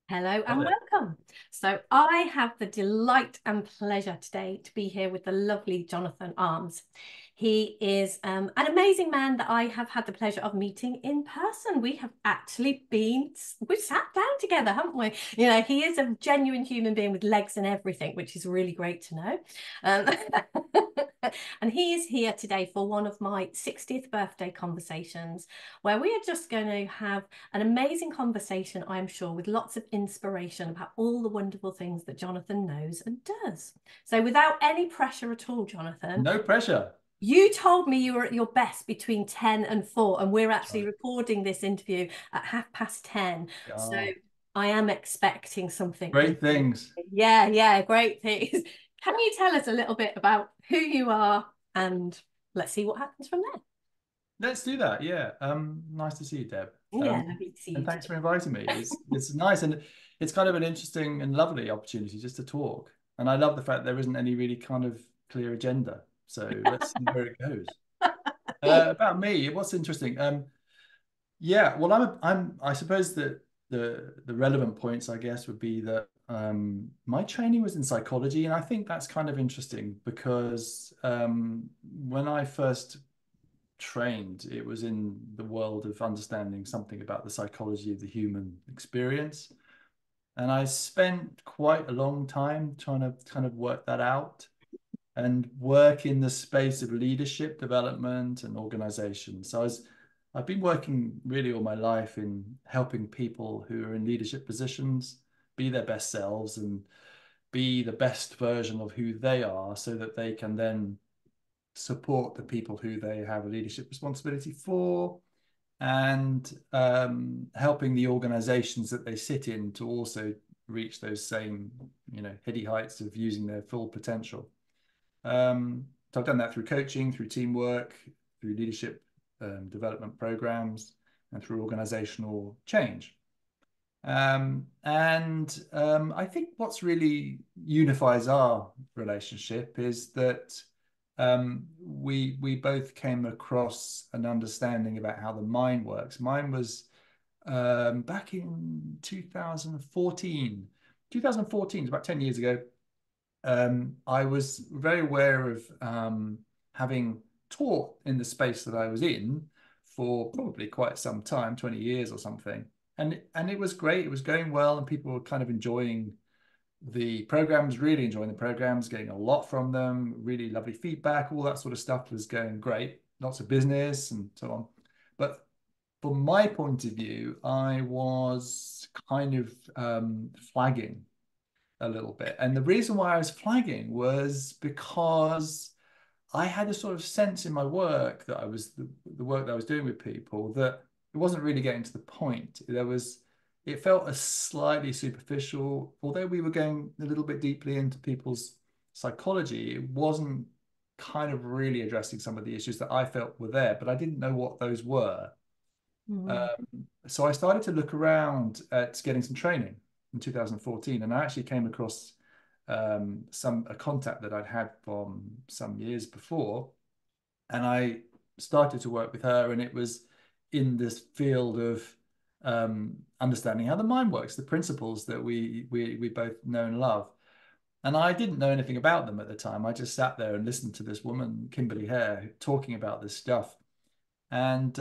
Hello Love and it. welcome. So I have the delight and pleasure today to be here with the lovely Jonathan Arms. He is an amazing man that I have had the pleasure of meeting in person. We've sat down together, haven't we? He is a genuine human being with legs and everything, which is really great to know. Um, and he is here today for one of my 60th birthday conversations, where we are just going to have an amazing conversation, I'm sure, with lots of inspiration about all the wonderful things that Jonathan knows and does. So without any pressure at all, Jonathan, No pressure. you told me you were at your best between 10 and 4, and we're That's actually right. recording this interview at 10:30. So Yeah. I am expecting something really. Great things. Yeah, great things. Can you tell us a little bit about who you are, and let's see what happens from there? Let's do that. Yeah. Nice to see you, Deb. Yeah, lovely to see And you thanks too. for inviting me. It's nice, and it's kind of an interesting and lovely opportunity just to talk. And I love the fact there isn't any really kind of clear agenda. So let's see where it goes. About me, what's interesting? Yeah, well, I suppose that the relevant points, I guess, would be that my training was in psychology, and I think that's kind of interesting because when I first trained, it was in the world of understanding something about the psychology of the human experience, and I spent quite a long time trying to kind of work that out and work in the space of leadership development and organization. I've been working really all my life in helping people who are in leadership positions be their best selves and be the best version of who they are so that they can then support the people who they have a leadership responsibility for and helping the organizations that they sit in to also reach those same, heady heights of using their full potential. So I've done that through coaching, through teamwork, through leadership development programs, and through organizational change. I think what's really unifies our relationship is that we both came across an understanding about how the mind works. Mine was back in 2014. 2014 is about 10 years ago. I was very aware of having taught in the space that I was in for probably quite some time, 20 years or something. And it was great. It was going well, and people were kind of enjoying the programs, really enjoying the programs, getting a lot from them, really lovely feedback, all that sort of stuff was going great. Lots of business and so on. But from my point of view, I was kind of flagging a little bit. And the reason why I was flagging was because I had a sort of sense in my work that the work that I was doing with people that it wasn't really getting to the point. It felt a slightly superficial, although we were going a little bit deeply into people's psychology, it wasn't kind of really addressing some of the issues that I felt were there, but I didn't know what those were. Mm. So I started to look around at getting some training in 2014, and I actually came across a contact that I'd had from some years before, and I started to work with her, and it was in this field of understanding how the mind works, the principles that we both know and love. And I didn't know anything about them at the time. I just sat there and listened to this woman, Kimberly Hare, talking about this stuff. And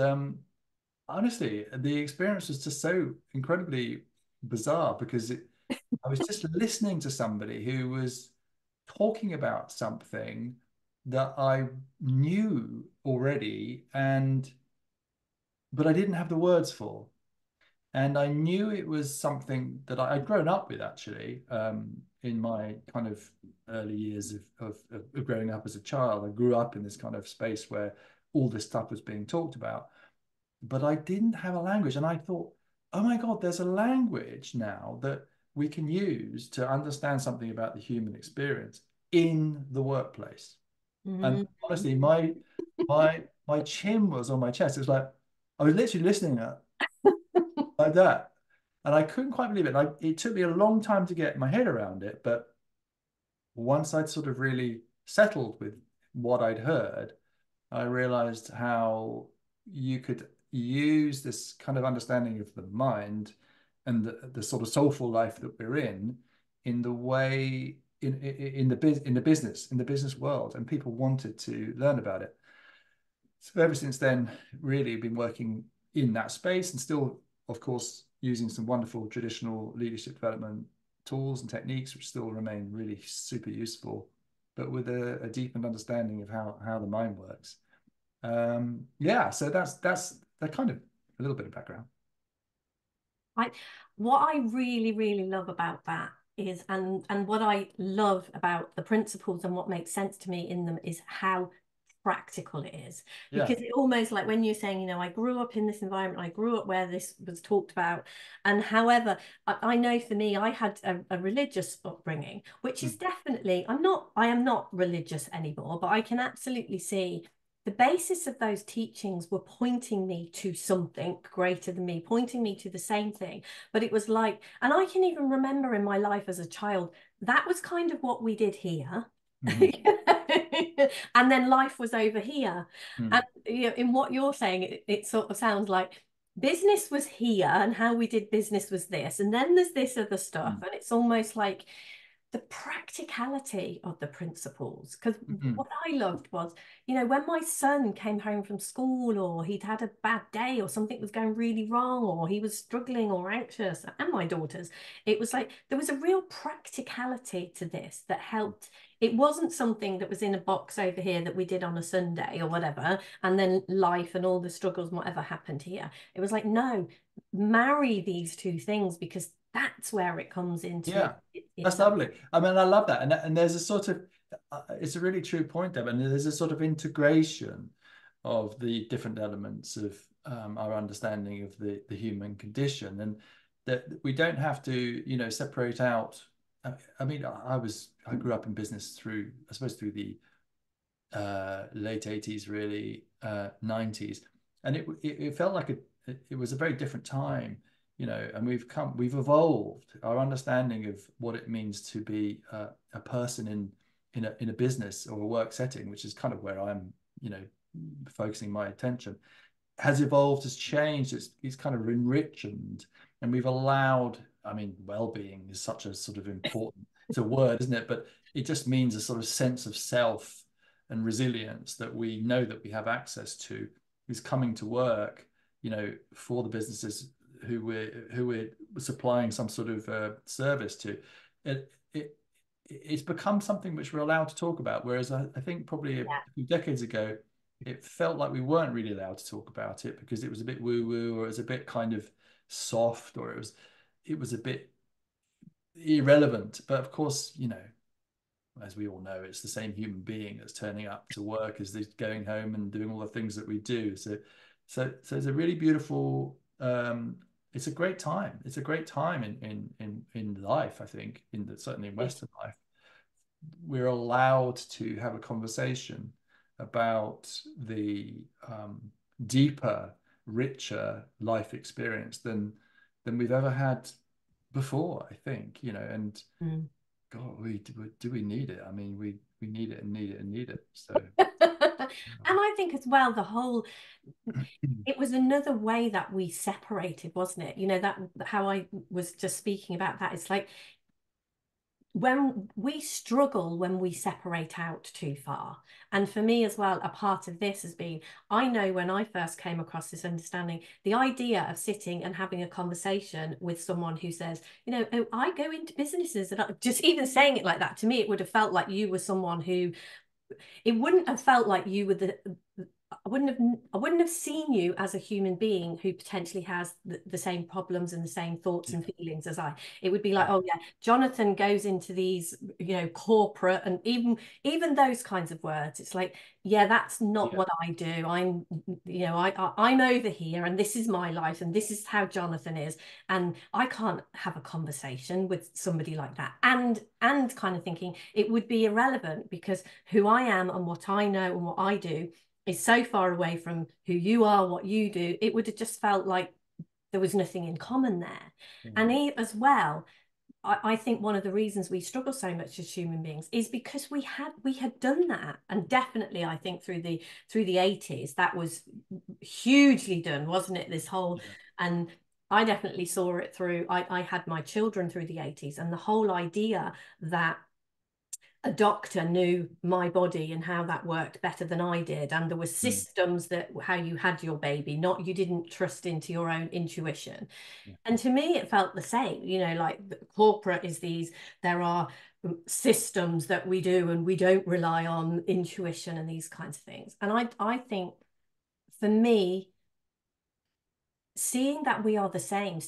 honestly, the experience was just so incredibly bizarre because I was just listening to somebody who was talking about something that I knew already, and but I didn't have the words for. And I knew it was something that I'd grown up with actually in my kind of early years of growing up as a child. I grew up in this kind of space where all this stuff was being talked about, but I didn't have a language. And I thought, oh my God, there's a language now that we can use to understand something about the human experience in the workplace. And Mm. honestly, my chin was on my chest. It was like I was literally listening at like that. And I couldn't quite believe it. It took me a long time to get my head around it, but once I'd sort of really settled with what I'd heard, I realized how you could use this kind of understanding of the mind and the sort of soulful life that we're in the way in the business world, and people wanted to learn about it. So ever since then, really been working in that space, and still, of course, using some wonderful traditional leadership development tools and techniques, which still remain really super useful, but with a deepened understanding of how the mind works. Yeah, so that's that kind of a little bit of background. What I really, really love about that is, and what I love about the principles and what makes sense to me in them is how practical it is. Yeah. Because it almost like when you're saying, you know, I grew up in this environment, I grew up where this was talked about. And however, I know for me, I had a religious upbringing, which is definitely, I am not religious anymore, but I can absolutely see the basis of those teachings were pointing me to something greater than me, pointing me to the same thing. But it was like, and I can even remember in my life as a child, that was kind of what we did here. And then life was over here. And you know, in what you're saying, it sort of sounds like business was here and how we did business was this. And then there's this other stuff. And it's almost like the practicality of the principles. Because what I loved was, you know, when my son came home from school, or he'd had a bad day, or something was going really wrong, or he was struggling or anxious, and my daughters, it was like there was a real practicality to this that helped. It wasn't something that was in a box over here that we did on a Sunday or whatever, and then life and all the struggles, whatever happened here. It was like, no, marry these two things, because that's where it comes into Yeah, that's lovely. I mean, I love that. And there's a sort of, it's a really true point, Deb. And there's a sort of integration of the different elements of our understanding of the human condition, and that we don't have to, you know, separate out. I mean, I grew up in business through, I suppose, through the late 80s, really 90s, and it felt like it was a very different time, you know, and we've evolved our understanding of what it means to be a person in a business or a work setting, which is kind of where I'm, you know, focusing my attention, has evolved, has changed, it's kind of enriched, and we've allowed, I mean, well-being is such a sort of important, it's a word, isn't it? But it just means a sort of sense of self and resilience that we know that we have access to, is coming to work, you know, for the businesses who we're supplying some sort of service to. It's become something which we're allowed to talk about, whereas I think probably a few decades ago it felt like we weren't really allowed to talk about it because it was a bit woo-woo, or it was a bit kind of soft, or it was a bit irrelevant. But of course, you know, as we all know, it's the same human being that's turning up to work as they're going home and doing all the things that we do. So it's a really beautiful. It's a great time. It's a great time in life. I think certainly in Western life, we're allowed to have a conversation about the deeper, richer life experience than we've ever had before. I think, you know, and. God, do we need it? I mean, we need it and need it and need it. So, and I think as well, it was another way that we separated, wasn't it? You know, that how I was just speaking about that. It's like when we struggle when we separate out too far. And for me as well, a part of this has been, I know when I first came across this understanding, the idea of sitting and having a conversation with someone who says, you know, oh, I go into businesses, and just even saying it like that, to me, it would have felt like you were someone who, it wouldn't have felt like you were I wouldn't have seen you as a human being who potentially has the same problems and the same thoughts and feelings as I. It would be like, oh yeah, Jonathan goes into these, you know, corporate, and even those kinds of words. It's like, yeah, that's not what I do. I'm, you know, I'm over here, and this is my life, and this is how Jonathan is, and I can't have a conversation with somebody like that. And kind of thinking it would be irrelevant, because who I am and what I know and what I do is so far away from who you are, what you do. It would have just felt like there was nothing in common there. And as well, I think one of the reasons we struggle so much as human beings is because we had done that. And definitely, I think through the 80s, that was hugely done, wasn't it? This whole, and I definitely saw it through, I had my children through the 80s, and the whole idea that a doctor knew my body and how that worked better than I did. And there were Mm. systems that how you had your baby, not you didn't trust into your own intuition. Yeah. And to me, it felt the same, you know, like corporate is these, there are systems that we do and we don't rely on intuition and these kinds of things. And I think for me, seeing that we are the same,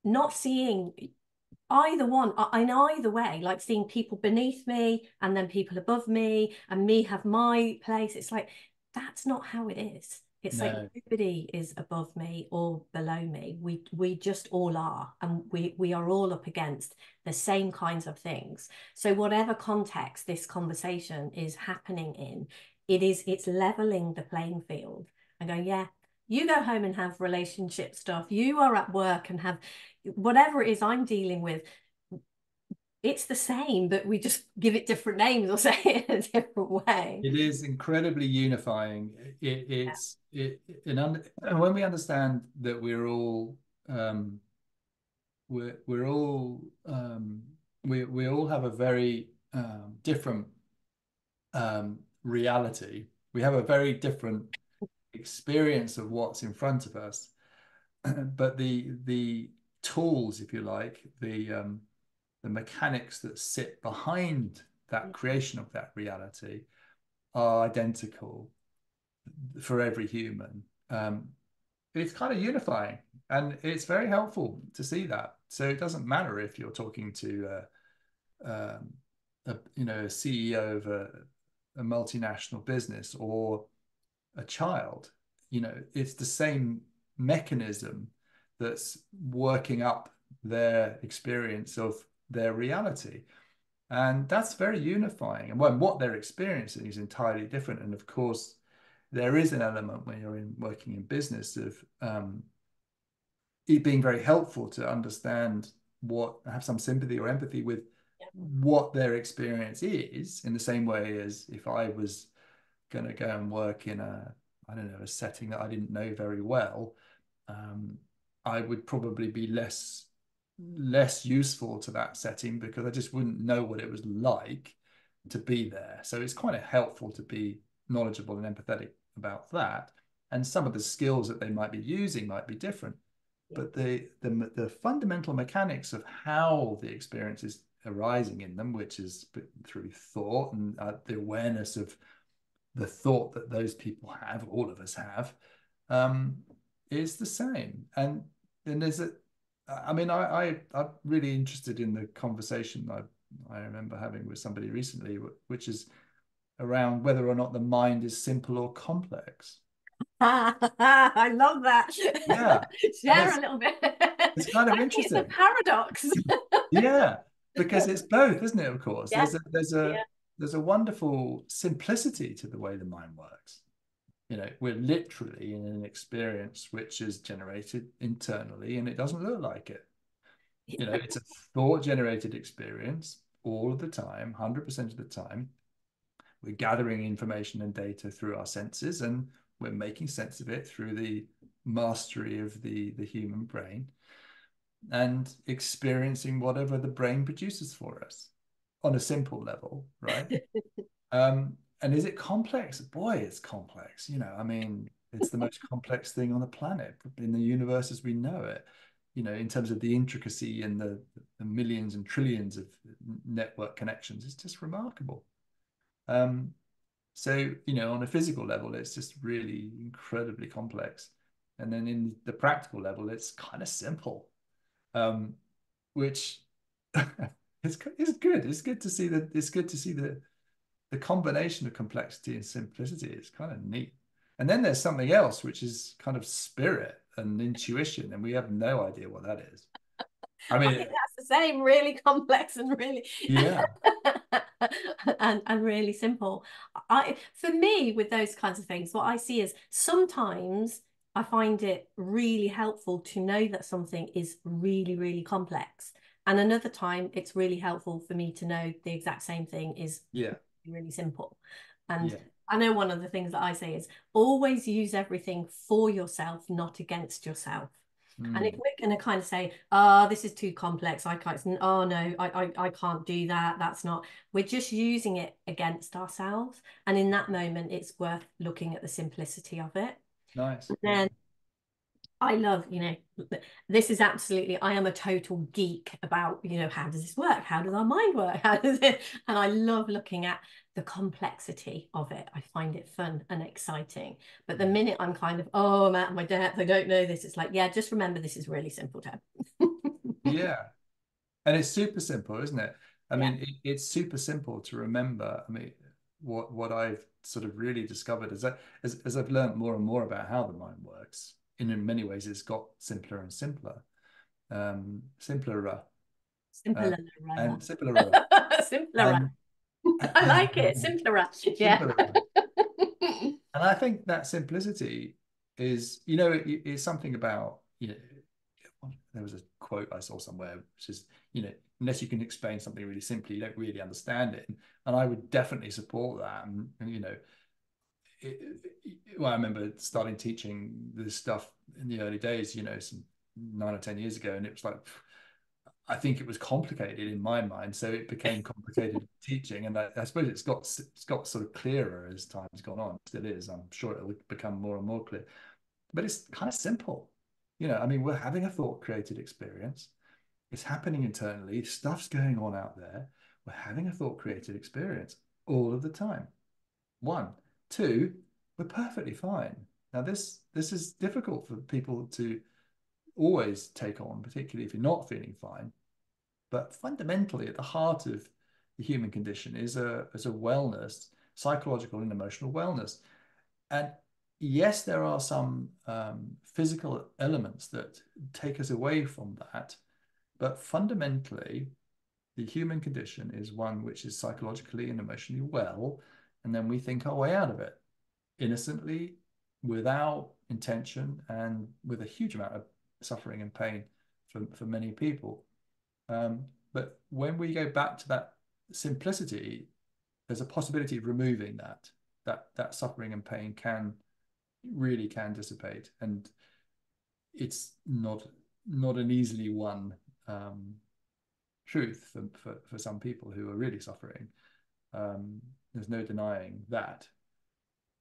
not seeing either one in either way, like seeing people beneath me and then people above me and me have my place. It's like, that's not how it is. It's like No, nobody is above me or below me. We just all are, and we are all up against the same kinds of things. So whatever context this conversation is happening in, it's leveling the playing field and going, yeah, you go home and have relationship stuff. You are at work and have whatever it is I'm dealing with. It's the same, but we just give it different names or say it in a different way. it is incredibly unifying. And when we understand that um, we're all we all have a very different reality. We have a very different experience of what's in front of us, but the tools, if you like, the mechanics that sit behind that creation of that reality are identical for every human. It's kind of unifying, and it's very helpful to see that. So it doesn't matter if you're talking to a CEO of a multinational business or a child. It's the same mechanism that's working up their experience of their reality. And that's very unifying. And when what they're experiencing is entirely different. And of course, there is an element when you're working in business of it being very helpful to understand have some sympathy or empathy with what their experience is, in the same way as if I was going to go and work in I don't know, a setting that I didn't know very well, I would probably be less useful to that setting because I just wouldn't know what it was like to be there. So it's quite helpful to be knowledgeable and empathetic about that. And some of the skills that they might be using might be different. But the fundamental mechanics of how the experience is arising in them, which is through thought and the awareness of the thought that those people have, all of us have, is the same. And there's I'm really interested in the conversation I remember having with somebody recently, which is around whether or not the mind is simple or complex. I love that. Yeah, and Share a little bit. it's kind of Maybe it's a interesting. paradox. Yeah, because it's both, isn't it? Of course, Yeah, yeah, there's a wonderful simplicity to the way the mind works. We're literally in an experience which is generated internally, and it doesn't look like it. It's a thought generated experience all of the time, 100% of the time. We're gathering information and data through our senses, and we're making sense of it through the mastery of the human brain and experiencing whatever the brain produces for us on a simple level, right? And is it complex? Boy, it's complex. I mean, it's the most complex thing on the planet in the universe as we know it. In terms of the intricacy and the millions and trillions of network connections, it's just remarkable. So, on a physical level, it's just really incredibly complex. And then in the practical level, it's kind of simple, which it's good. It's good to see the combination of complexity and simplicity. Is kind of neat. And then there's something else, which is kind of spirit and intuition, and we have no idea what that is. I I mean, think that's the same, really complex and really yeah, and really simple. For me, with those kinds of things, what I see is sometimes I find it really helpful to know that something is really, really complex. And another time it's really helpful for me to know the exact same thing is yeah, really simple. And yeah, I know one of the things that I say is always use everything for yourself, not against yourself. And if Mm. we're going to kind of say, oh, this is too complex, I can't, oh no, I can't do that. That's not, we're just using it against ourselves. And in that moment, it's worth looking at the simplicity of it. Nice. And Yeah. then I love, this is absolutely, I am a total geek about, how does this work? How does our mind work? How does it? And I love looking at the complexity of it. I find it fun and exciting. But the minute I'm kind of, oh, I'm out of my depth, I don't know this, it's like, yeah, just remember this is really simple, Deb. Yeah. And it's super simple, isn't it? I Yeah. mean, it's super simple to remember. I mean, what I've sort of really discovered is that as I've learned more and more about how the mind works, in many ways it's got simpler and simpler, simpler, uh, Simpler. and simpler, Simpler. and I like it. Simpler. Yeah. simpler. And I think that simplicity is, it's something about, there was a quote I saw somewhere, which is, unless you can explain something really simply, you don't really understand it. And I would definitely support that. Well, I remember starting teaching this stuff in the early days, some 9 or 10 years ago, and it was like, I think it was complicated in my mind, so it became complicated teaching. And I suppose it's got sort of clearer as time's gone on. It still is. I'm sure it'll become more and more clear. But it's kind of simple. I mean, we're having a thought created experience. It's happening internally. Stuff's going on out there. We're having a thought created experience all of the time. One, two, we're perfectly fine. Now, this is difficult for people to always take on, particularly if you're not feeling fine. But fundamentally, at the heart of the human condition is a wellness, psychological and emotional wellness. And yes, there are some physical elements that take us away from that, but fundamentally, the human condition is one which is psychologically and emotionally well, and then we think our way out of it innocently, without intention, and with a huge amount of suffering and pain for many people. But when we go back to that simplicity, there's a possibility of removing that suffering and pain can dissipate, and it's not an easily won truth for some people who are really suffering. There's no denying that,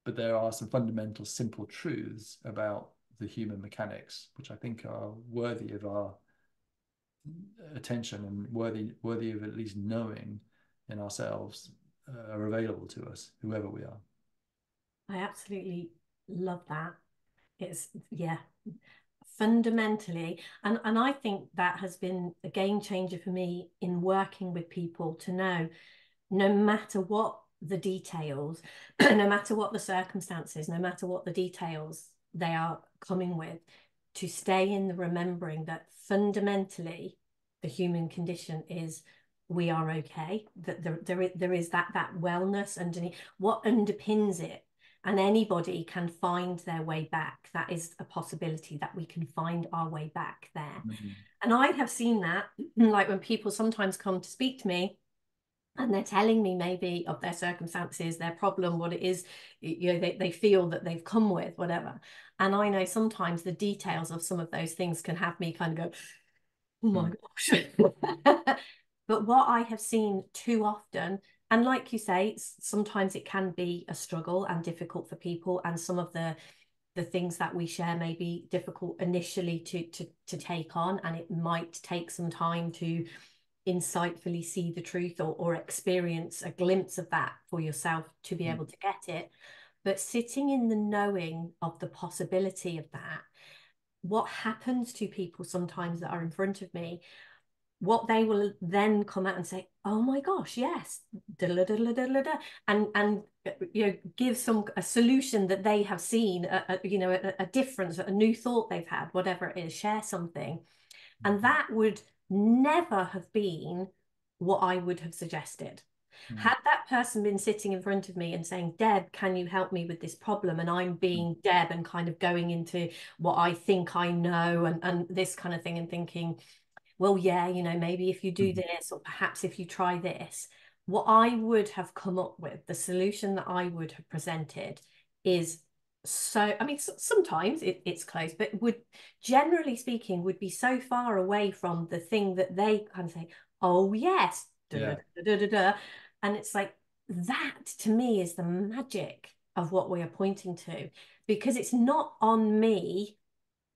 but there are some fundamental simple truths about the human mechanics which I think are worthy of our attention and worthy of at least knowing in ourselves, are available to us, whoever we are. I absolutely love that. It's, yeah, fundamentally. And I think that has been a game changer for me in working with people to know no matter what the details, no matter what the circumstances, no matter what the details they are coming with, to stay in the remembering that fundamentally the human condition is we are okay, that there is that wellness underneath what underpins it, and anybody can find their way back. That is a possibility, that we can find our way back there. Mm-hmm. And I have seen that, like when people sometimes come to speak to me and they're telling me maybe of their circumstances, their problem, what it is, they feel that they've come with, whatever. And I know sometimes the details of some of those things can have me kind of go, oh my gosh. But what I have seen too often, and like you say, sometimes it can be a struggle and difficult for people, and some of the things that we share may be difficult initially to take on, and it might take some time to insightfully see the truth, or experience a glimpse of that for yourself to be able to get it. But sitting in the knowing of the possibility of that, what happens to people sometimes that are in front of me, what they will then come out and say, oh my gosh, yes, and give a solution that they have seen, a difference, a new thought they've had, whatever it is, share something. And that would never have been what I would have suggested. Had that person been sitting in front of me and saying, Deb, can you help me with this problem? And I'm being Deb and kind of going into what I think I know, and this kind of thing, and thinking, well, yeah, maybe if you do this, or perhaps if you try this, what I would have come up with, the solution that I would have presented, is So, I mean, sometimes it's close, but would, generally speaking, would be so far away from the thing that they kind of say, oh, yes, da, da, Yeah. da, da, da, da. And it's like, that to me is the magic of what we are pointing to, because it's not on me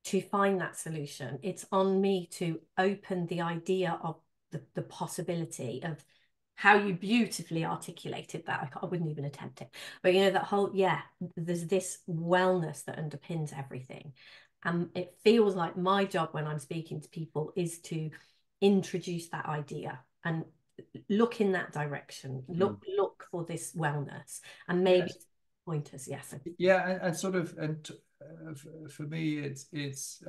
to find that solution. It's on me to open the idea of the possibility of how you beautifully articulated that. I wouldn't even attempt it. But you know, that whole, yeah, there's this wellness that underpins everything. And it feels like my job when I'm speaking to people is to introduce that idea and look in that direction, look for this wellness, and maybe Yes. pointers. Yes. Yeah, and sort of, and for me, it's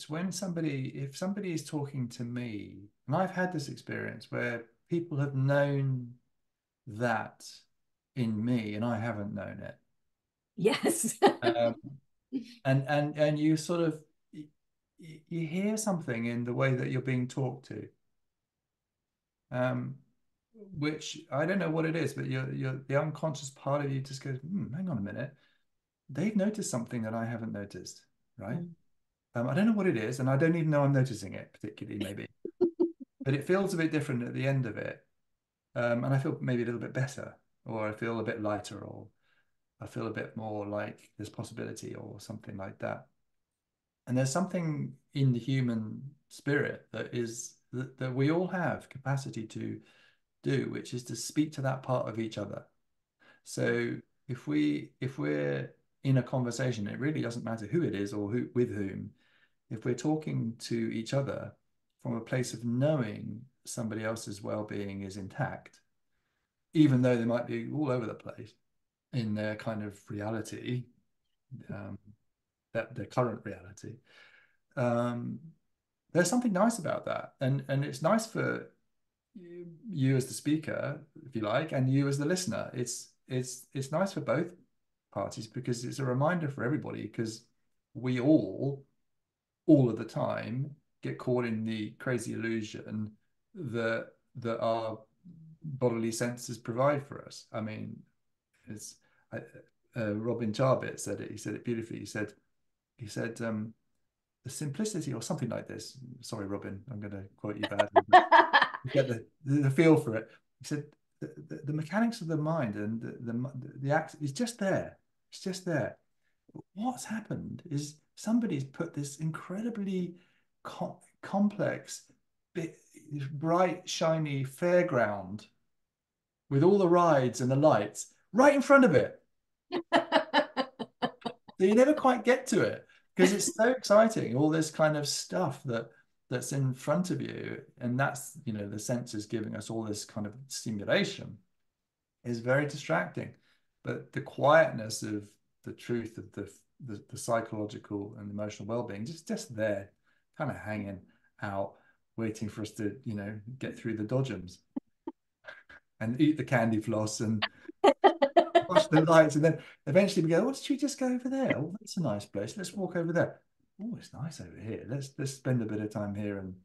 when somebody, if somebody is talking to me, and I've had this experience where people have known that in me, and I haven't known it. Yes. Um, and you sort of you hear something in the way that you're being talked to, um, which I don't know what it is, but you're the unconscious part of you just goes, hang on a minute, they've noticed something that I haven't noticed, right? Mm. I don't know what it is, and I don't even know I'm noticing it particularly, maybe, but it feels a bit different at the end of it, and I feel maybe a little bit better, or I feel a bit lighter, or I feel a bit more like there's possibility, or something like that. And there's something in the human spirit that we all have capacity to do, which is to speak to that part of each other. So if we're in a conversation, it really doesn't matter who it is or who with whom. If we're talking to each other from a place of knowing somebody else's well-being is intact, even though they might be all over the place in their kind of reality, um, that their current reality, um, there's something nice about that, and it's nice for you as the speaker, if you like, and you as the listener. It's nice for both parties because it's a reminder for everybody, because we all of the time get caught in the crazy illusion that our bodily senses provide for us. I mean, it's Robin Charbit said it. He said it beautifully. He said the simplicity or something like this. Sorry, Robin, I'm going to quote you badly, but you get the feel for it. He said the mechanics of the mind and the act is just there. It's just there. What's happened is somebody's put this incredibly complex, bit, bright, shiny fairground with all the rides and the lights right in front of it. So you never quite get to it because it's so exciting, all this kind of stuff that's in front of you. And that's, the senses giving us all this kind of stimulation is very distracting. But the quietness of the truth of the psychological and emotional well-being just there, kind of hanging out, waiting for us to, get through the dodgems and eat the candy floss and watch the lights, and then eventually we go, "Oh, should we just go over there? Oh, that's a nice place. Let's walk over there. Oh, it's nice over here. Let's spend a bit of time here and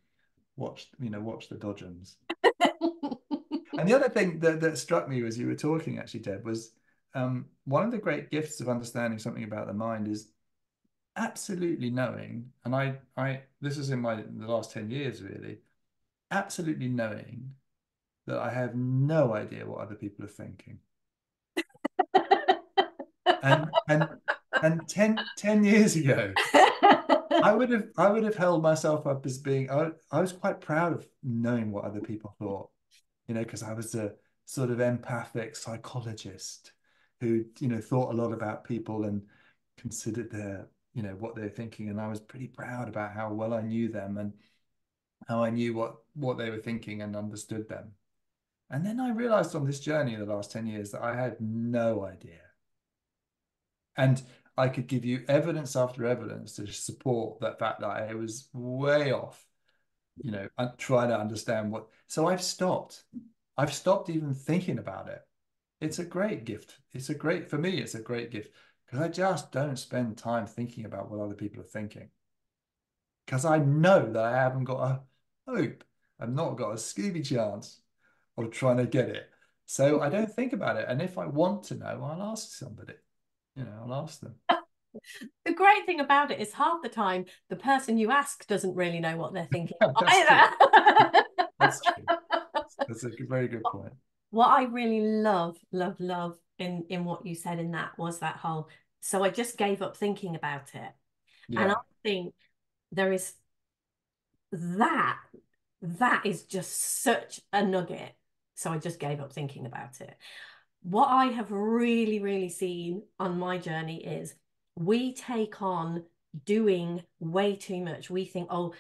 watch the dodgems." And the other thing that struck me as you were talking, actually, Deb, was one of the great gifts of understanding something about the mind is absolutely knowing, and I this is in the last 10 years really, absolutely knowing that I have no idea what other people are thinking. And 10 years ago, I would have held myself up as being, I was quite proud of knowing what other people thought, because I was a sort of empathic psychologist who, thought a lot about people and considered what they're thinking. And I was pretty proud about how well I knew them and how I knew what they were thinking and understood them. And then I realized on this journey in the last 10 years that I had no idea. And I could give you evidence after evidence to support that fact that I was way off, trying to understand what. So I've stopped. I've stopped even thinking about it. It's a great gift. For me, it's a great gift because I just don't spend time thinking about what other people are thinking. Because I know that I haven't got a hope. I've not got a Scooby chance of trying to get it. So I don't think about it. And if I want to know, I'll ask somebody. I'll ask them. The great thing about it is half the time the person you ask doesn't really know what they're thinking That's true. either. That's true. That's a very good point. What I really love in what you said in that was that whole, so I just gave up thinking about it. And I Yeah. think there is that, that is just such a nugget. So I just gave up thinking about it. What I have really seen on my journey is we take on doing way too much. We think, oh,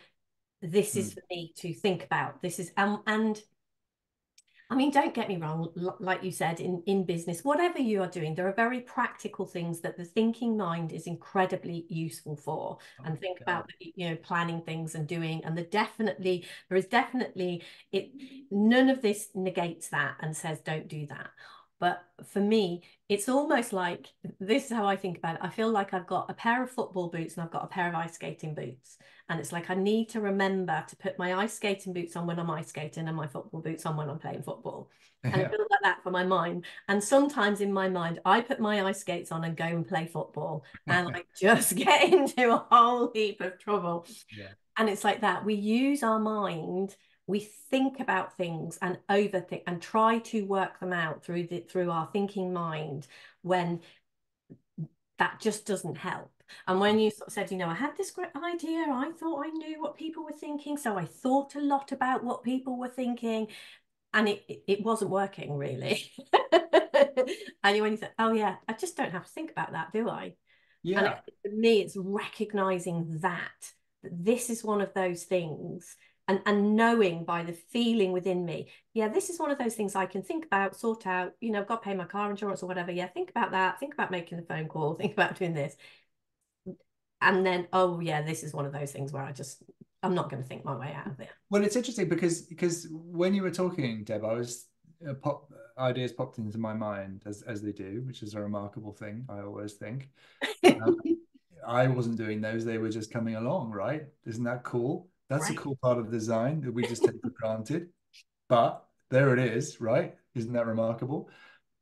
this is Mm. for me to think about. This is and I mean, don't get me wrong, like you said, in business, whatever you are doing, there are very practical things that the thinking mind is incredibly useful for. Oh, And think God. about, planning things and doing, and there is definitely it, none of this negates that and says don't do that. But for me, it's almost like this is how I think about it. I feel like I've got a pair of football boots and I've got a pair of ice skating boots. And it's like I need to remember to put my ice skating boots on when I'm ice skating and my football boots on when I'm playing football. And it Yeah. feels like that for my mind. And sometimes in my mind, I put my ice skates on and go and play football. And I just get into a whole heap of trouble. Yeah. And it's like that. We use our mind, we think about things and overthink and try to work them out through our thinking mind when that just doesn't help. And when you sort of said, I had this great idea, I thought I knew what people were thinking, so I thought a lot about what people were thinking, and it wasn't working really. And when you said, oh yeah, I just don't have to think about that, do I? And Yeah. for me, it's recognizing that this is one of those things, and knowing by the feeling within me, yeah, this is one of those things I can think about, sort out, I've got to pay my car insurance or whatever. Yeah, think about that. Think about making the phone call. Think about doing this. And then, oh yeah, this is one of those things where I'm not going to think my way out of it. Well, it's interesting because when you were talking, Deb, I was ideas popped into my mind as they do, which is a remarkable thing. I always think. Um, I wasn't doing those; they were just coming along, right? Isn't that cool? That's a Right. cool part of design that we just take for granted. But there it is, right? Isn't that remarkable?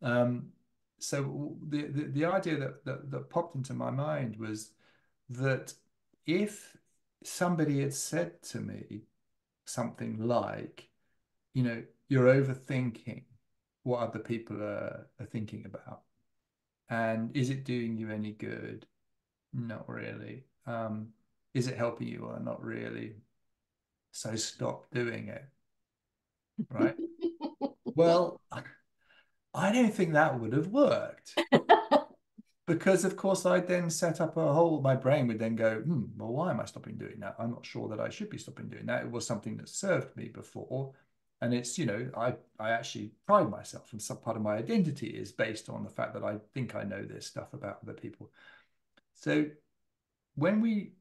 Um, so the idea that popped into my mind was that if somebody had said to me something like, you're overthinking what other people are thinking about, and is it doing you any good? Not really. Is it helping you or not really? So stop doing it, right? Well, I don't think that would have worked. Because of course I'd then set up a whole, my brain would then go, well, why am I stopping doing that? I'm not sure that I should be stopping doing that. It was something that served me before. And it's, I actually pride myself, and some part of my identity is based on the fact that I think I know this stuff about other people. So when we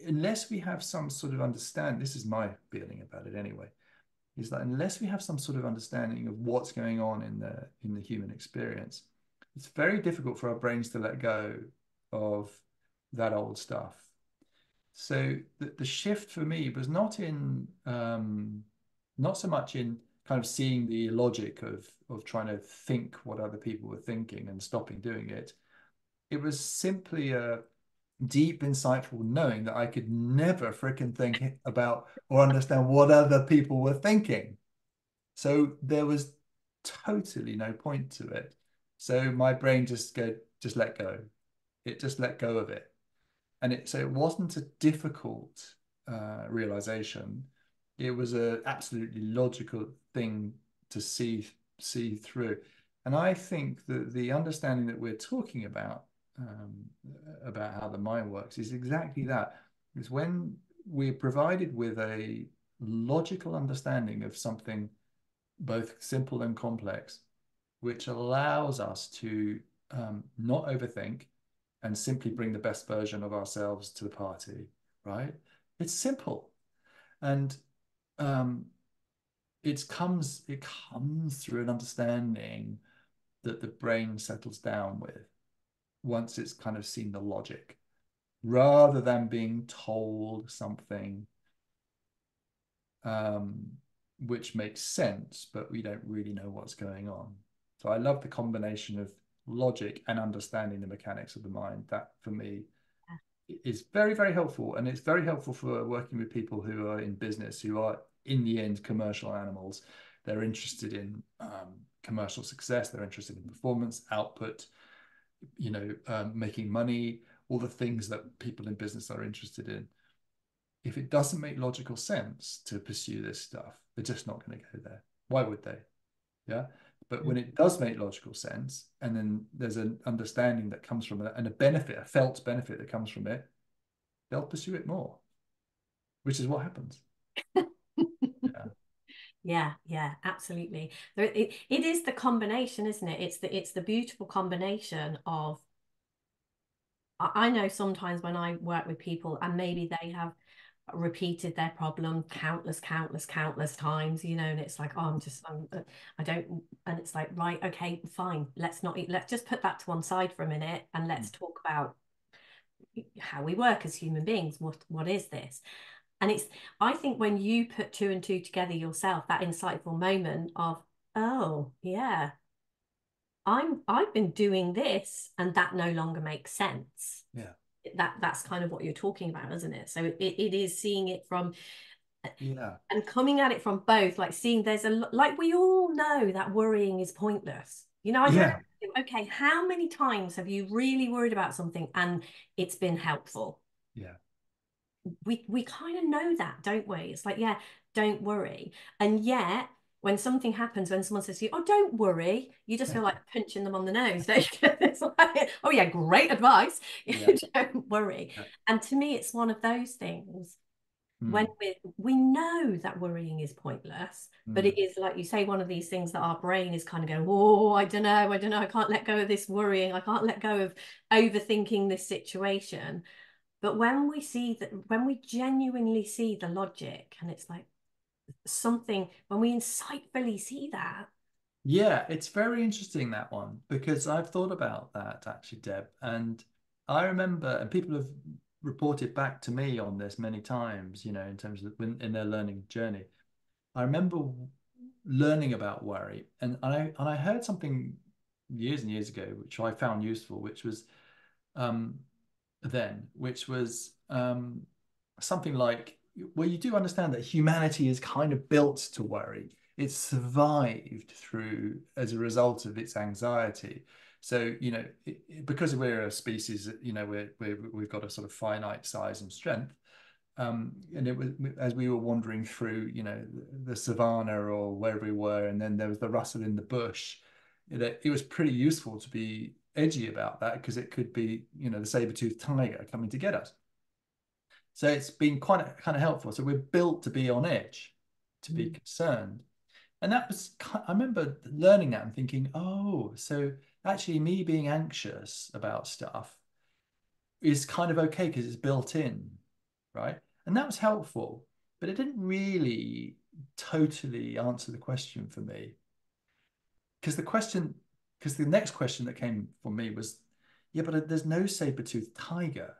unless we have some sort of understand, this is my feeling about it anyway, is that unless we have some sort of understanding of what's going on in the human experience, it's very difficult for our brains to let go of that old stuff. So the shift for me was not so much in kind of seeing the logic of trying to think what other people were thinking and stopping doing it. It was simply a deep, insightful knowing that I could never freaking think about or understand what other people were thinking. So there was totally no point to it. So my brain just let go. It just let go of it. And so it wasn't a difficult realization. It was a absolutely logical thing to see through. And I think that the understanding that we're talking about how the mind works is exactly that. Is when we're provided with a logical understanding of something both simple and complex, which allows us to not overthink and simply bring the best version of ourselves to the party, right? It's simple. And um, it comes through an understanding that the brain settles down with once it's kind of seen the logic, rather than being told something um, which makes sense, but we don't really know what's going on. So I love the combination of logic and understanding the mechanics of the mind. That for me is very, very helpful. And it's very helpful for working with people who are in business, who are in the end commercial animals. They're interested in commercial success. They're interested in performance, output, making money, all the things that people in business are interested in. If it doesn't make logical sense to pursue this stuff, they're just not going to go there. Why would they? Yeah. But when it does make logical sense, and then there's an understanding that comes from it and a benefit, a felt benefit that comes from it, they'll pursue it more, which is what happens. Yeah, absolutely. It is the combination, isn't it? It's the beautiful combination of, I know sometimes when I work with people and maybe they have repeated their problem countless times, and it's like, oh, I don't, and it's like, right, okay, fine, let's just put that to one side for a minute and let's talk about how we work as human beings. What is this? And I think when you put two and two together yourself, that insightful moment of, oh yeah, I've been doing this and that no longer makes sense. Yeah. That's kind of what you're talking about, isn't it? So it is seeing it from, Yeah. and coming at it from both, like seeing like we all know that worrying is pointless. I don't Yeah. know, okay, how many times have you really worried about something and it's been helpful? Yeah. We kind of know that, don't we? It's like, yeah, don't worry. And yet, when something happens, when someone says to you, oh, don't worry, you just feel like punching them on the nose, don't you? It's like, oh, yeah, great advice. Yeah. Don't worry. Yeah. And to me, it's one of those things when Mm. we know that worrying is pointless, but Mm. it is, like you say, one of these things that our brain is kind of going, oh, I don't know, I can't let go of this worrying. I can't let go of overthinking this situation. But when we see that, when we genuinely see the logic, and it's like something, when we insightfully see that. Yeah, it's very interesting, that one, because I've thought about that actually, Deb. And I remember, and people have reported back to me on this many times, in terms of in their learning journey. I remember learning about worry, and I heard something years and years ago, which I found useful, which was um, which was something like, well, you do understand that humanity is kind of built to worry. It's survived through as a result of its anxiety. So, because we're a species, we've got a sort of finite size and strength. And it was as we were wandering through, the savannah or wherever we were, and then there was the rustle in the bush. It was pretty useful to be edgy about that, because it could be, the saber-toothed tiger coming to get us. So it's been quite kind of helpful. So we're built to be on edge, to be concerned. And that was, I remember learning that and thinking, oh, so actually me being anxious about stuff is kind of okay because it's built in, right? And that was helpful, but it didn't really totally answer the question for me. Because the next question that came for me was, yeah, but there's no saber-toothed tiger.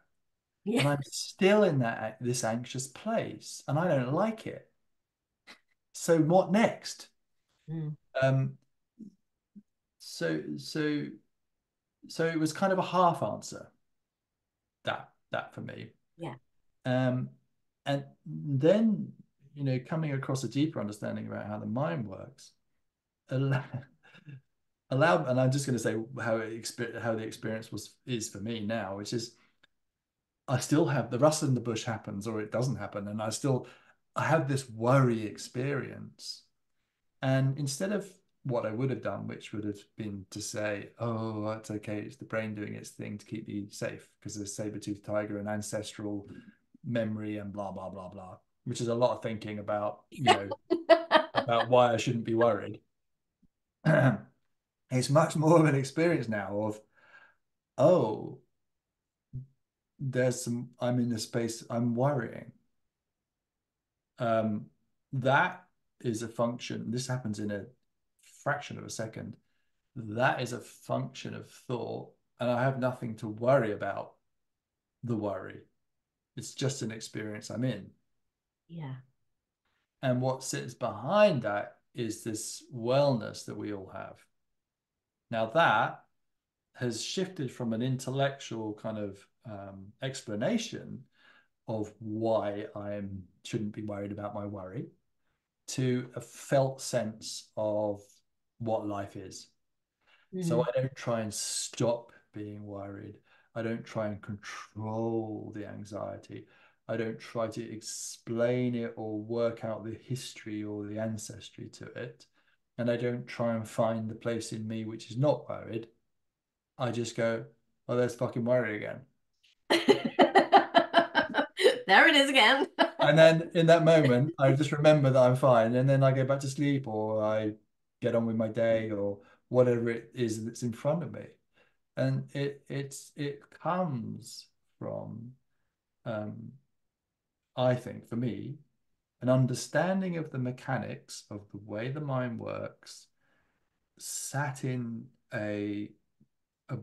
Yeah. And I'm still in this anxious place, and I don't like it. So what next? Mm. Um, so so so it was kind of a half answer, that for me. Yeah. Um, and then, coming across a deeper understanding about how the mind works, allow, and I'm just going to say how the experience is for me now, which is, I still have the rustle in the bush happens or it doesn't happen, and I have this worry experience. And instead of what I would have done, which would have been to say, oh, that's okay, it's the brain doing its thing to keep me safe because there's saber-toothed tiger and ancestral memory and blah, blah, blah, blah, which is a lot of thinking about, about why I shouldn't be worried. It's much more of an experience now of, oh, I'm in a space, I'm worrying. Um, that is a function. This happens in a fraction of a second. That is a function of thought, and I have nothing to worry about the worry. It's just an experience I'm in. Yeah. And what sits behind that is this wellness that we all have. Now, that has shifted from an intellectual kind of explanation of why I shouldn't be worried about my worry to a felt sense of what life is. So Mm. I don't try and stop being worried. I don't try and control the anxiety. I don't try to explain it or work out the history or the ancestry to it. And I don't try and find the place in me which is not worried. I just go, oh, there's fucking worry again. There it is again. And then in that moment, I just remember that I'm fine. And then I go back to sleep or I get on with my day or whatever it is that's in front of me. And it comes from, um, I think, for me, an understanding of the mechanics of the way the mind works, sat in a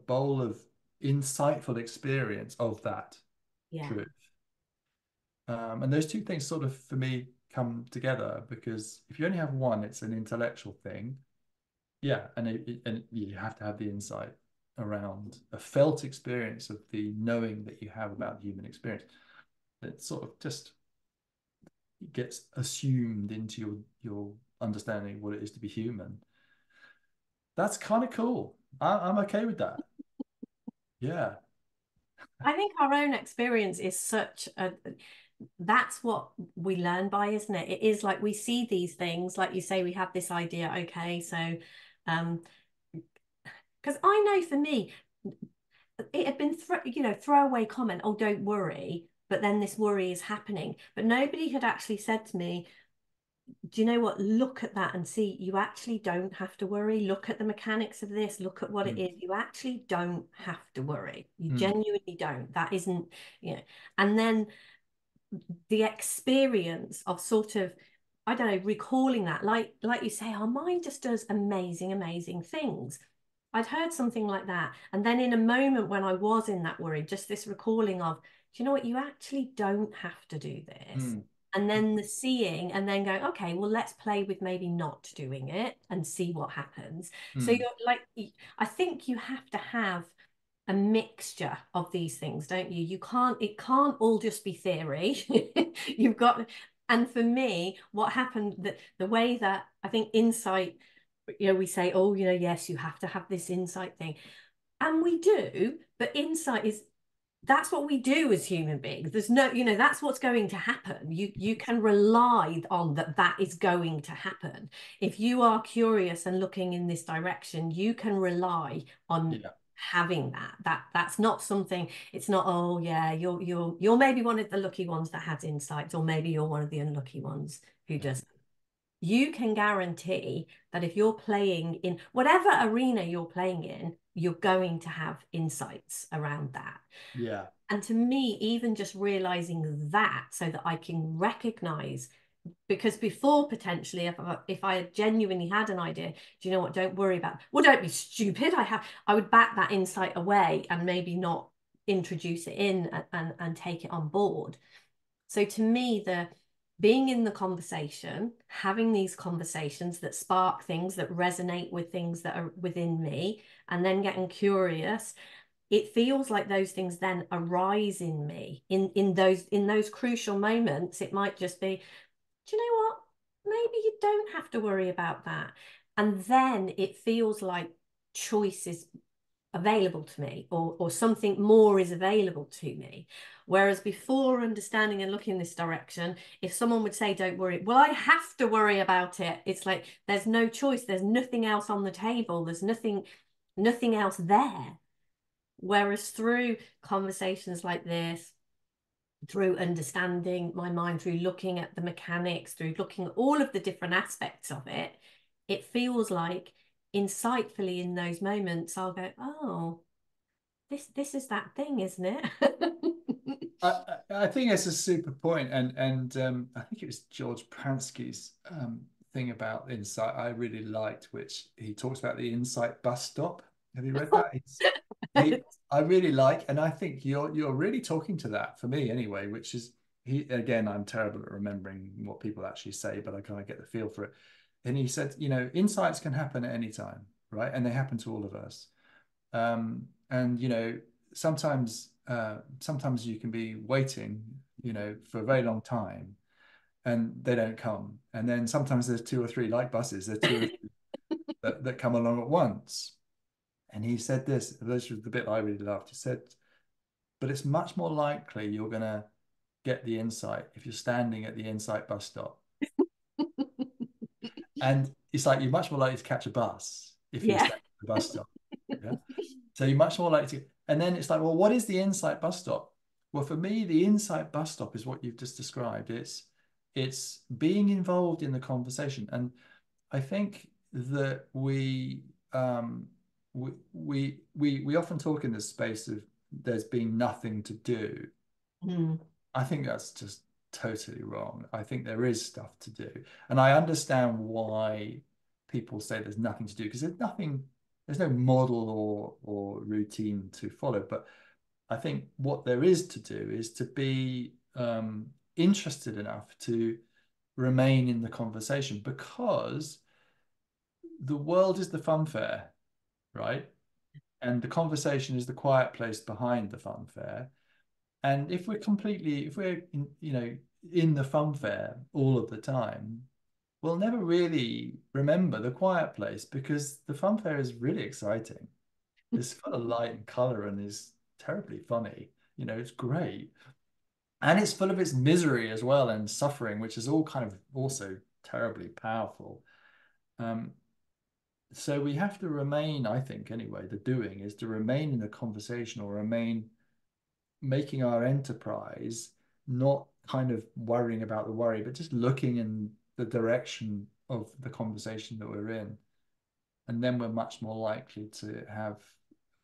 bowl of insightful experience of that Yeah. truth. And those two things sort of, for me, come together because if you only have one, it's an intellectual thing. Yeah, and you have to have the insight around a felt experience of the knowing that you have about the human experience. It sort of just gets assumed into your understanding of what it is to be human. That's kind of cool. I'm okay with that. Yeah. I think our own experience is such a that's what we learn by, isn't it? It is like we see these things, like you say, we have this idea, okay, so because I know for me, it had been throwaway comment, oh, don't worry, but then this worry is happening. But nobody had actually said to me, do you know what? Look at that and see you actually don't have to worry. Look at the mechanics of this. Look at what it Mm, is. You actually don't have to worry. You mm, genuinely don't. That isn't, you know. And then the experience of sort of, I don't know, recalling that, like you say, our mind just does amazing, amazing things. I'd heard something like that. And then in a moment when I was in that worry, just this recalling of, do you know what? You actually don't have to do this. mm, And then the seeing and then going, okay, well, let's play with maybe not doing it and see what happens. So mm. you're like, I think you have to have a mixture of these things, don't you? It can't all just be theory. You've got, and for me, what happened, that the way that I think insight, we say, oh, yes, you have to have this insight thing. And we do, but insight is that's what we do as human beings. There's no, that's what's going to happen. You can rely on that is going to happen. If you are curious and looking in this direction, you can rely on Yeah. having that's not something. It's not, oh yeah, you're maybe one of the lucky ones that has insights, or maybe you're one of the unlucky ones who Yeah. doesn't. You can guarantee that if you're playing in whatever arena you're playing in, you're going to have insights around that. Yeah. And to me, even just realizing that so that I can recognize, because before potentially, if I had genuinely had an idea, do you know what? Don't worry about, well, don't be stupid. I would back that insight away and maybe not introduce it in and take it on board. So to me, the being in the conversation, having these conversations that spark things that resonate with things that are within me, and then getting curious, it feels like those things then arise in me in those crucial moments. It might just be, do you know what? Maybe you don't have to worry about that. And then it feels like choice is available to me, or something more is available to me. Whereas before, understanding and looking this direction, if someone would say don't worry, well, I have to worry about it, it's like there's no choice, there's nothing else on the table, there's nothing else there. Whereas through conversations like this, through understanding my mind, through looking at the mechanics, through looking at all of the different aspects of it, it feels like insightfully in those moments, I'll go, oh, this is that thing, isn't it? I think it's a super point, and I think it was George Pransky's thing about insight I really liked, which he talks about the insight bus stop. Have you read that? He I really like, and I think you're really talking to that for me anyway, which is he again, I'm terrible at remembering what people actually say, but I kind of get the feel for it. And he said, insights can happen at any time, right? And they happen to all of us. And sometimes you can be waiting, for a very long time, and they don't come. And then sometimes there's two or three, like buses, there's two or three that come along at once. And he said this was the bit I really loved. He said, but it's much more likely you're going to get the insight if you're standing at the insight bus stop. And it's like you're much more likely to catch a bus if you're Yeah. standing at the bus stop. Yeah. So you're much more likely to. And then it's like, well, what is the insight bus stop? Well, for me, the insight bus stop is what you've just described. It's being involved in the conversation. And I think that we often talk in this space of there's been nothing to do. Mm. I think that's just totally wrong. I think there is stuff to do. And I understand why people say there's nothing to do, because there's no model or routine to follow. But I think what there is to do is to be interested enough to remain in the conversation, because the world is the fun fair, right? And the conversation is the quiet place behind the fun fair. And if we're in the fun fair all of the time, we'll never really remember the quiet place, because the fun fair is really exciting. It's full of light and color and is terribly funny. It's great. And it's full of its misery as well, and suffering, which is all kind of also terribly powerful. Um, so we have to remain, I think, anyway, the doing is to remain in the conversation, or remain making our enterprise, not kind of worrying about the worry, but just looking in the direction of the conversation that we're in. And then we're much more likely to have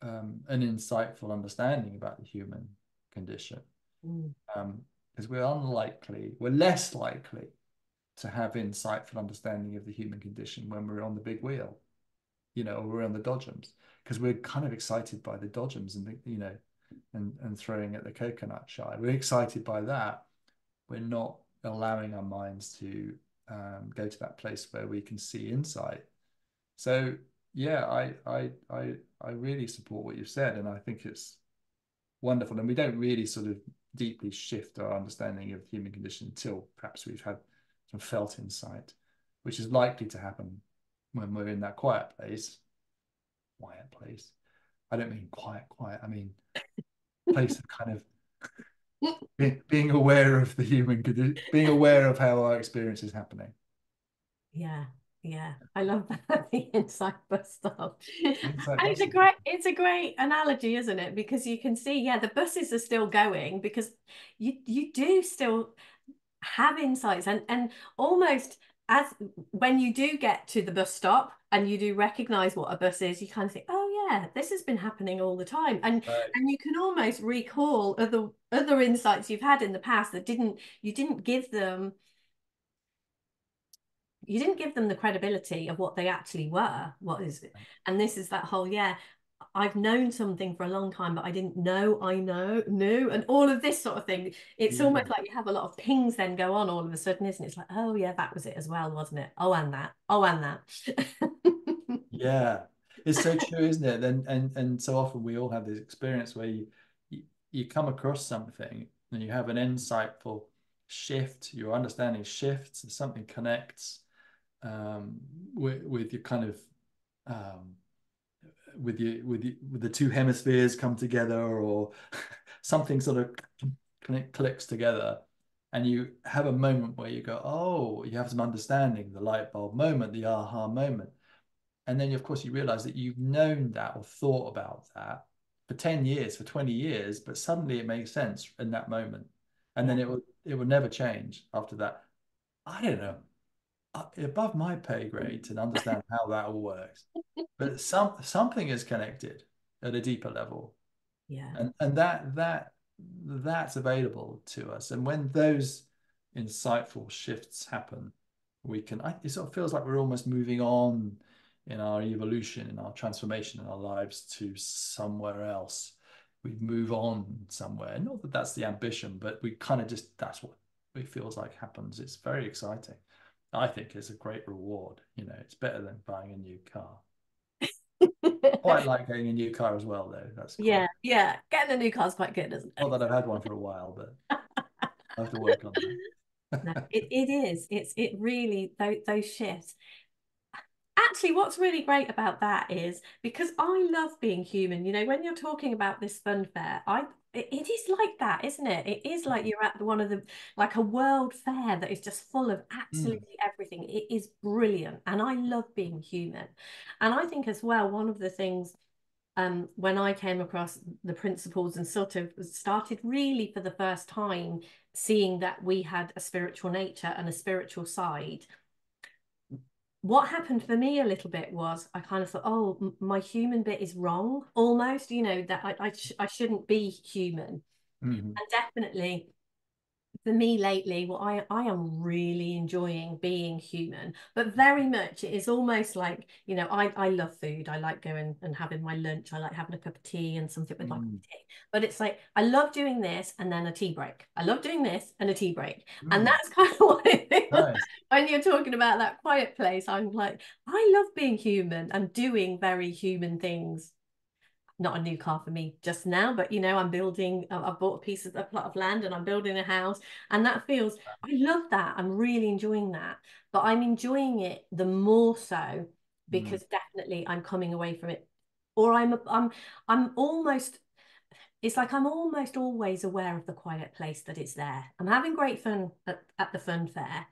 an insightful understanding about the human condition. Mm. Because we're less likely to have insightful understanding of the human condition when we're on the big wheel, or we're on the dodgems, because we're kind of excited by the dodgems and throwing at the coconut shy. We're excited by that. We're not allowing our minds to go to that place where we can see insight. So yeah, I really support what you've said, and I think it's wonderful. And we don't really sort of deeply shift our understanding of the human condition until perhaps we've had some felt insight, which is likely to happen when we're in that quiet place. Quiet place. I don't mean quiet, quiet. I mean place of kind of being aware of the human condition, being aware of how our experience is happening. Yeah, yeah, I love that the inside bus stop. And Insight it's a bus. great analogy, isn't it? Because you can see, yeah, the buses are still going, because you do still have insights, and almost as when you do get to the bus stop and you do recognize what a bus is, you kind of think, oh yeah, this has been happening all the time. And Right. you can almost recall other insights you've had in the past that you didn't give them the credibility of what they actually were. What is it? And this is that whole, yeah, I've known something for a long time, but I didn't know knew, and all of this sort of thing. It's Yeah. almost like you have a lot of pings then go on all of a sudden, isn't it? It's like, oh yeah, that was it as well, wasn't it? Oh, and that. Oh, and that. Yeah. It's so true, isn't it? And so often we all have this experience where you come across something and you have an insightful shift, your understanding shifts, and something connects um, with your kind of um, with the two hemispheres come together, or something sort of clicks together, and you have a moment where you go, oh, you have some understanding, the light bulb moment, the aha moment. And then of course you realize that you've known that or thought about that for 10 years, for 20 years, but suddenly it makes sense in that moment. And Yeah, then it will never change after that. I don't know, above my pay grade to understand how that all works, but something is connected at a deeper level, yeah, and that's available to us. And when those insightful shifts happen, it sort of feels like we're almost moving on in our evolution, in our transformation, in our lives to somewhere else. we move on somewhere. Not that that's the ambition, but we kind of just, that's what it feels like happens. It's very exciting. I think it's a great reward. You know, it's better than buying a new car. Quite like getting a new car as well, though. That's quite, Yeah, yeah. Getting a new car is quite good, isn't not it? that I've had one for a while, but I have to work on No, that. it is. It really those shifts. Actually, what's really great about that is because I love being human. You know, when you're talking about this fun fair, it is like that, isn't it? It is like you're at one of the like a world fair that is just full of Mm, absolutely everything. It is brilliant, and I love being human. And I think as well, one of the things when I came across the principles and sort of started really for the first time seeing that we had a spiritual nature and a spiritual side, what happened for me a little bit was I kind of thought, oh, my human bit is wrong almost, you know, that I shouldn't be human. mhm, And definitely for me lately, well, I am really enjoying being human, but very much it is almost like, you know, I love food. I like going and having my lunch. I like having a cup of tea and something with my mm, tea. But it's like I love doing this and then a tea break. I love doing this and a tea break. And mm. that's kind of what I think Nice. when you're talking about that quiet place. I'm like, I love being human and doing very human things. Not a new car for me just now, but you know, I'm building, I've bought a plot of land and I'm building a house. And that feels, I love that. I'm really enjoying that. But I'm enjoying it the more so Mm. because definitely I'm coming away from it. Or I'm almost, it's like I'm almost always aware of the quiet place that it's there. I'm having great fun at the fun fair,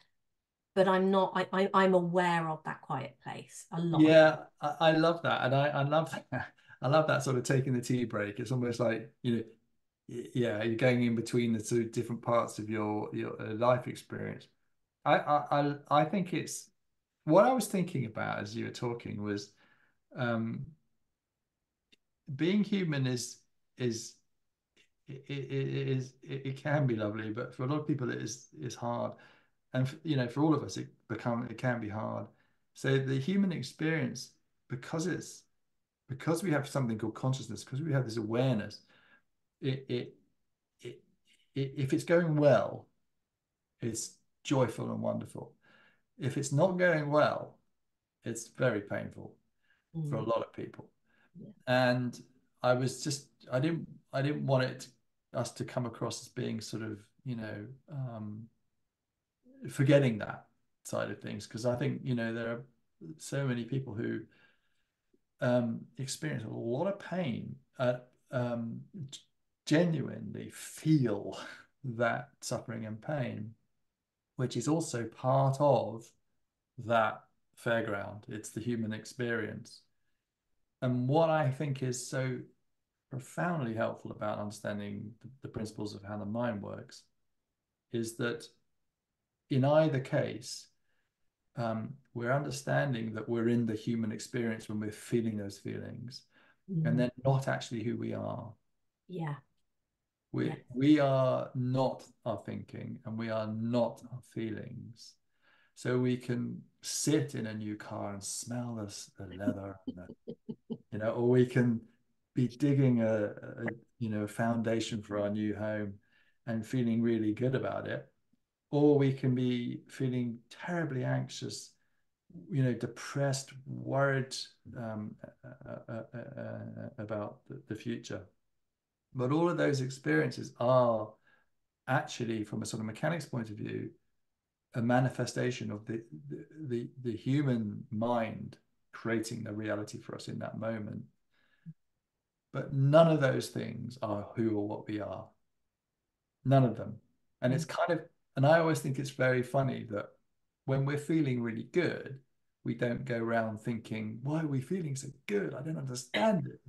but I'm not, I'm aware of that quiet place a lot. Yeah, I love that, and I love that. I love that sort of taking the tea break. It's almost like, you know, yeah, you're going in between the two different parts of your life experience. I think it's what I was thinking about as you were talking was um, being human is it can be lovely, but for a lot of people it is hard, and you know, for all of us it can be hard. So the human experience, because it's because we have something called consciousness, because we have this awareness, it, it, it, if it's going well, it's joyful and wonderful. If it's not going well, it's very painful for a Mm, lot of people. yeah. And I didn't want us to come across as being sort of, you know, forgetting that side of things, because I think, you know, there are so many people who experience a lot of pain, um, genuinely feel that suffering and pain, which is also part of that fairground. It's the human experience. And what I think is so profoundly helpful about understanding the principles of how the mind works is that in either case, we're understanding that we're in the human experience when we're feeling those feelings, and Mm, they're not actually who we are. yeah. Yeah. We are not our thinking and we are not our feelings. So we can sit in a new car and smell the leather, and you know, or we can be digging a you know, foundation for our new home and feeling really good about it, or we can be feeling terribly anxious, you know, depressed, worried um, about the future. But all of those experiences are actually, from a sort of mechanics point of view, a manifestation of the human mind creating the reality for us in that moment. But none of those things are who or what we are. None of them. And Mm. it's kind of, and I always think it's very funny that when we're feeling really good, we don't go around thinking, why are we feeling so good? I don't understand it.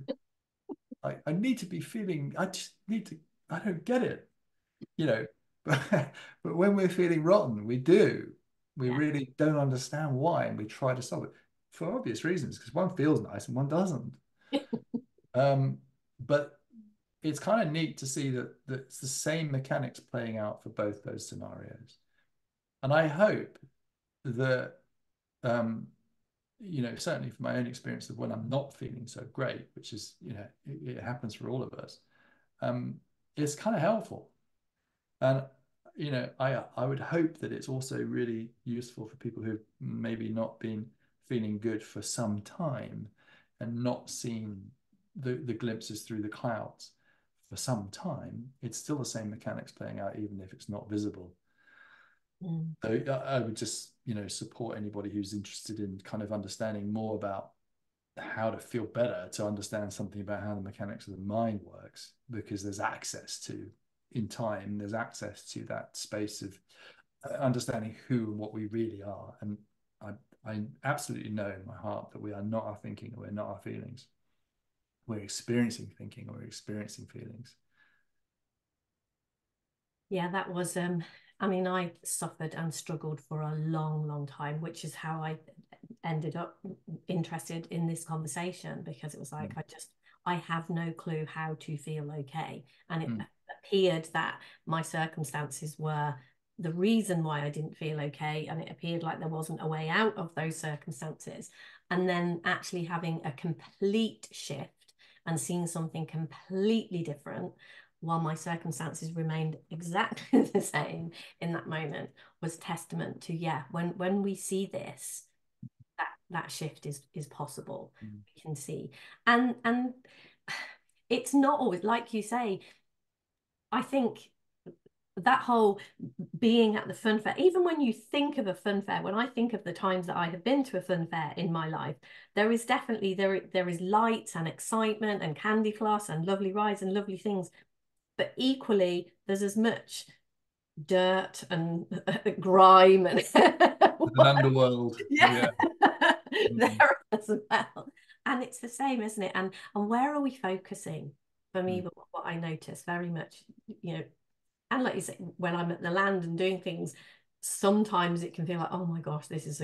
I need to be feeling, I just need to, I don't get it, you know. But when we're feeling rotten, we do. We Yeah. really don't understand why, and we try to solve it for obvious reasons, because one feels nice and one doesn't. But it's kind of neat to see that it's the same mechanics playing out for both those scenarios. And I hope that, um, you know, certainly from my own experience of when I'm not feeling so great, which is, you know, it happens for all of us. is kind of helpful. And I would hope that it's also really useful for people who've maybe not been feeling good for some time and not seen the glimpses through the clouds for some time. It's still the same mechanics playing out, even if it's not visible. So I would just, support anybody who's interested in kind of understanding more about how to feel better, to understand something about how the mechanics of the mind works, because there's access to, in time, there's access to that space of understanding who and what we really are. And I absolutely know in my heart that we are not our thinking, or we're not our feelings. We're experiencing thinking, or we're experiencing feelings. Yeah, that was I mean, I suffered and struggled for a long, long time, which is how I ended up interested in this conversation, because it was like, I have no clue how to feel okay. And it appeared that my circumstances were the reason why I didn't feel okay. And it appeared like there wasn't a way out of those circumstances. And then actually having a complete shift and seeing something completely different while my circumstances remained exactly the same in that moment was testament to, when we see this, that shift is possible. We can see. And it's not always, like you say, I think that whole being at the fun fair, even when you think of a fun fair, when I think of the times that I have been to a fun fair in my life, there is definitely, there is lights and excitement and candy floss and lovely rides and lovely things. But equally, there's as much dirt and grime and An underworld. yeah. There as well. And it's the same, isn't it? And where are we focusing? For me, what I notice very much, and like you say, when I'm at the land and doing things, sometimes it can feel like, oh my gosh, this is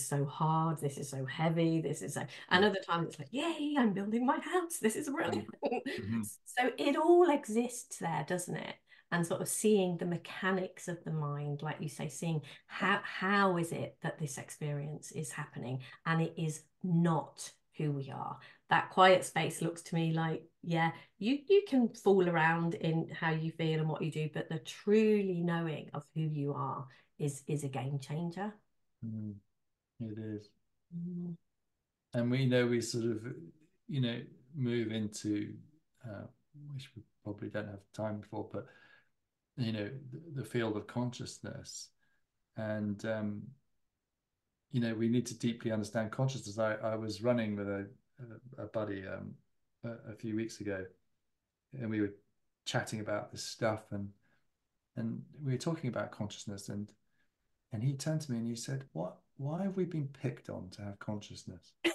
so hard, this is so heavy, this is so, and other times it's like, yay, I'm building my house, this is brilliant. So it all exists there, doesn't it? And sort of seeing the mechanics of the mind, like you say, seeing how is it that this experience is happening, and it is not who we are. That quiet space looks to me like, you can fool around in how you feel and what you do, but the truly knowing of who you are is a game changer. It is. And we know we sort of, move into, which we probably don't have time for, but, the field of consciousness. And, we need to deeply understand consciousness. I was running with a buddy a few weeks ago, and we were chatting about this stuff, and we were talking about consciousness, and he turned to me and he said, why have we been picked on to have consciousness? I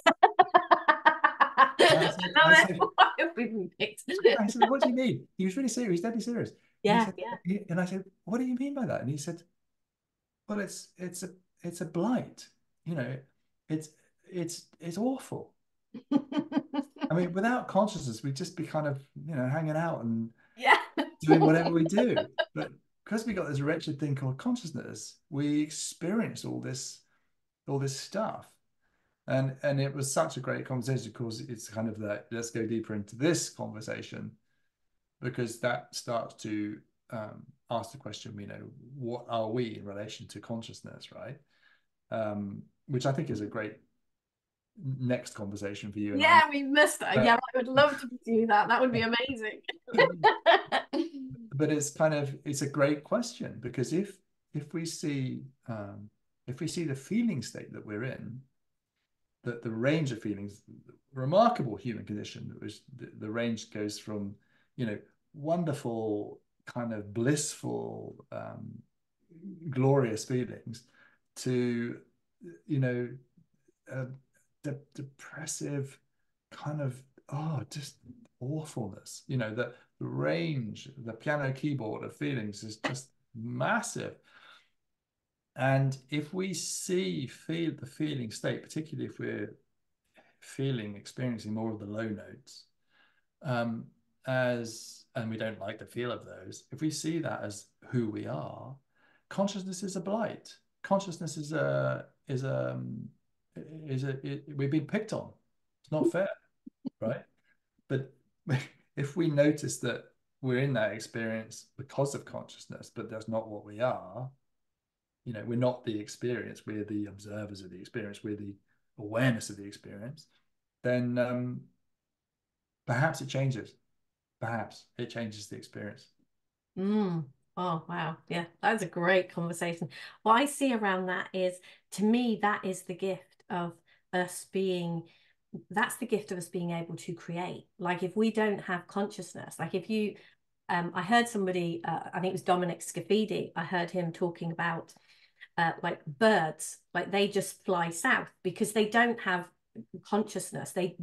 said, why have we been picked? I said, what do you mean? He was really serious, deadly serious. And I said, what do you mean by that? And he said, well, it's a blight. It's awful. I mean, without consciousness, we'd just be kind of, hanging out and doing whatever we do. But because we got this wretched thing called consciousness, we experience all this stuff. And it was such a great conversation. Of course, it's kind of that, let's go deeper into this conversation, because that starts to ask the question, what are we in relation to consciousness, right? Which I think is a great next conversation for you and I. We must. I would love to pursue that. That would be amazing. But it's a great question, because if we see the feeling state that we're in, that the range of feelings, remarkable human condition, which the range goes from, wonderful, kind of blissful, glorious feelings to, depressive kind of, just awfulness. The range, the piano keyboard of feelings is just massive. And if we feel the feeling state, particularly if we're experiencing more of the low notes, and we don't like the feel of those, if we see that as who we are, consciousness is a blight. Consciousness we've been picked on. It's not fair, right? But if we notice that we're in that experience because of consciousness, but that's not what we are. You know, we're not the experience, we're the observers of the experience, we're the awareness of the experience, then perhaps it changes. Perhaps it changes the experience. Mm. Oh, wow. Yeah, that's a great conversation. What I see around that is, to me, that is the gift of us being, that's the gift of us being able to create. Like if we don't have consciousness, like if you, I heard somebody, I think it was Dominic Scafidi, I heard him talking about like birds, like they just fly south because they don't have consciousness. They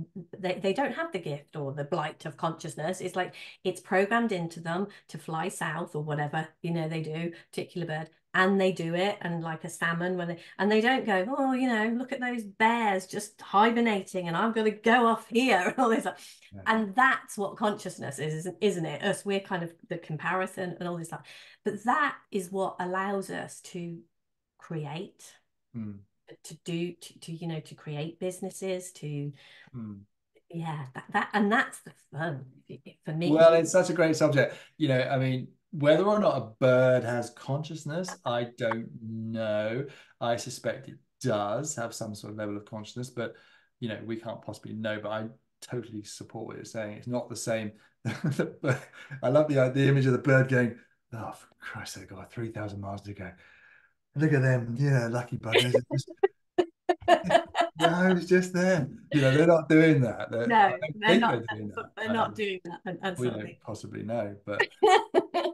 don't have the gift or the blight of consciousness. It's like it's programmed into them to fly south or whatever, you know, they do, particular bird. And they do it, and like a salmon, when they don't go, oh, you know, look at those bears just hibernating, and I'm going to go off here, and all this stuff. Yeah. And that's what consciousness is, isn't it? Us, we're kind of the comparison and all this stuff. But that is what allows us to create, to do, to you know, to create businesses, to yeah, that and that's the fun for me. Well, it's such a great subject. You know, I mean, whether or not a bird has consciousness, I don't know. I suspect it does have some sort of level of consciousness, but you know, we can't possibly know. But I totally support what you're saying. It's not the same. I love the image of the bird going, "Oh, for Christ's sake, I've got 3,000 miles to go. Look at them, yeah, lucky buggers. No, it's just them. You know, they're not doing that. I No, don't they're think not. they're doing They're that. not doing that, and We sort of thing. don't possibly know, but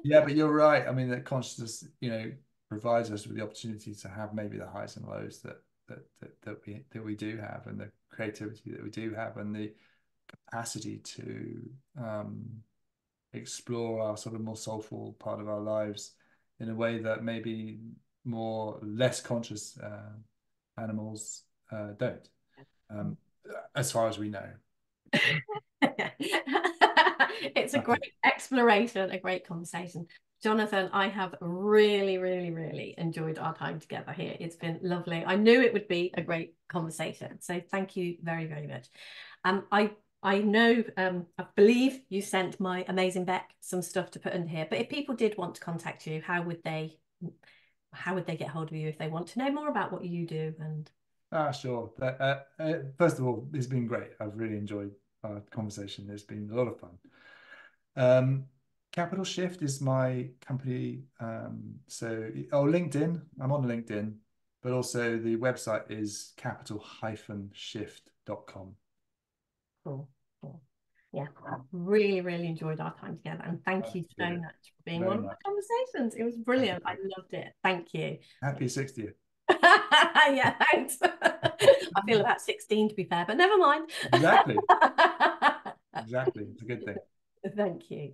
yeah, but you're right. I mean, that consciousness, you know, provides us with the opportunity to have maybe the highs and lows that we do have, and the creativity that we do have, and the capacity to explore our sort of more soulful part of our lives in a way that maybe more less conscious animals don't, as far as we know. It's a great exploration, a great conversation. Jonathan, I have really, really, really enjoyed our time together here. It's been lovely. I knew it would be a great conversation. So thank you very, very much. I know, I believe you sent my amazing Beck some stuff to put in here, but if people did want to contact you, how would they get hold of you if they want to know more about what you do? And Sure. First of all, it's been great. I've really enjoyed our conversation. It's been a lot of fun. Capital Shift is my company. LinkedIn. I'm on LinkedIn, but also the website is capital-shift.com. Cool. Yeah, really, really enjoyed our time together. And thank you so much for being one of my conversations. It was brilliant. I loved it. Thank you. Happy 60th. Yeah, thanks. I feel about 16 to be fair, but never mind. Exactly. Exactly. It's a good thing. Thank you.